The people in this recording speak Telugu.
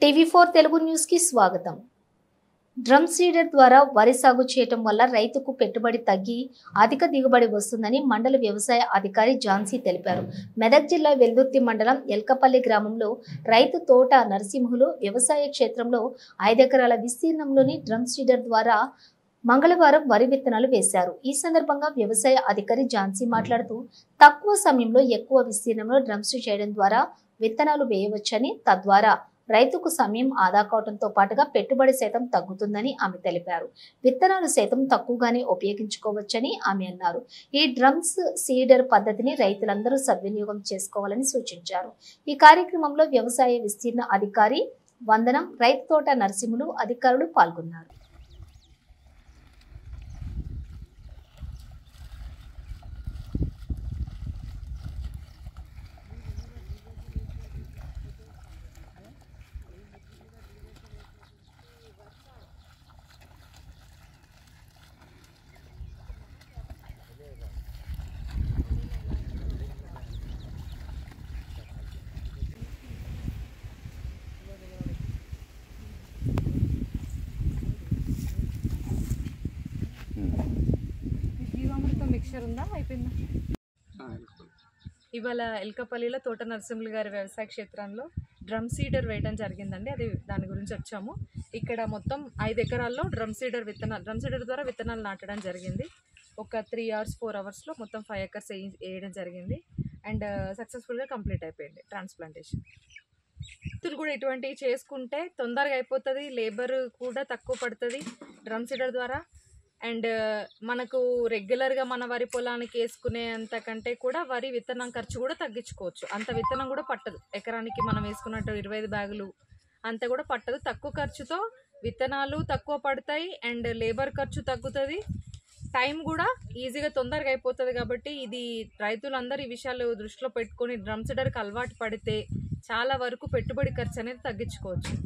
టీవీ4 తెలుగు న్యూస్ కి స్వాగతం. డ్రమ్ సీడర్ ద్వారా వరి సాగు చేయటం వల్ల రైతుకు పెట్టుబడి తగ్గి అధిక దిగుబడి వస్తుందని మండల వ్యవసాయ అధికారి ఝాన్సీ తెలిపారు. మెదక్ జిల్లా వెల్దుర్తి మండలం ఎల్కపల్లి గ్రామంలో రైతు తోట నరసింహులు వ్యవసాయ క్షేత్రంలో 5 ఎకరాల విస్తీర్ణంలోని డ్రమ్ సీడర్ ద్వారా మంగళవారం వరి విత్తనాలు వేశారు. ఈ సందర్భంగా వ్యవసాయ అధికారి ఝాన్సీ మాట్లాడుతూ తక్కువ సమయంలో ఎక్కువ విస్తీర్ణంలో డ్రమ్స్ చేయడం ద్వారా విత్తనాలు వేయవచ్చని, తద్వారా రైతుకు సమయం ఆదా కావడంతో పాటుగా పెట్టుబడి శాతం తగ్గుతుందని ఆమె తెలిపారు. విత్తనాలు శాతం తక్కువగానే ఉపయోగించుకోవచ్చని ఆమె అన్నారు. ఈ డ్రమ్స్ సీడర్ పద్ధతిని రైతులందరూ సద్వినియోగం చేసుకోవాలని సూచించారు. ఈ కార్యక్రమంలో వ్యవసాయ విస్తీర్ణ అధికారి వందనం, రైతు తోట నరసింహులు అధికారులు పాల్గొన్నారు. మిక్చర్ ఉందా అయిపోయిందా? ఇవాళ ఎల్కపల్లిలో తోట నరసింహులు గారి వ్యవసాయ క్షేత్రంలో డ్రమ్ సీడర్ వేయడం జరిగిందండి. దాని గురించి వచ్చాము. ఇక్కడ మొత్తం 5 ఎకరాల్లో డ్రమ్ సీడర్ ద్వారా విత్తనాలు నాటడం జరిగింది. ఒక 3 hours 4 hours మొత్తం 5 acres వేయడం జరిగింది. అండ్ సక్సెస్ఫుల్గా కంప్లీట్ అయిపోయింది ట్రాన్స్ప్లాంటేషన్. రైతులు కూడా ఇటువంటివి చేసుకుంటే తొందరగా అయిపోతుంది, లేబర్ కూడా తక్కువ పడుతుంది డ్రమ్ సీడర్ ద్వారా. అండ్ మనకు రెగ్యులర్గా మన వరి పొలానికి వేసుకునే అంతకంటే కూడా వరి విత్తనం ఖర్చు కూడా తగ్గించుకోవచ్చు. అంత విత్తనం కూడా పట్టదు, ఎకరానికి మనం వేసుకున్నట్టు 25 బ్యాగులు అంత కూడా పట్టదు. తక్కువ ఖర్చుతో విత్తనాలు తక్కువ పడతాయి అండ్ లేబర్ ఖర్చు తగ్గుతుంది, టైం కూడా ఈజీగా తొందరగా అయిపోతుంది. కాబట్టి ఇది రైతులందరూ ఈ విషయాలు దృష్టిలో పెట్టుకొని డ్రమ్ సీడర్కి అలవాటు పడితే చాలా వరకు పెట్టుబడి ఖర్చు అనేది తగ్గించుకోవచ్చు.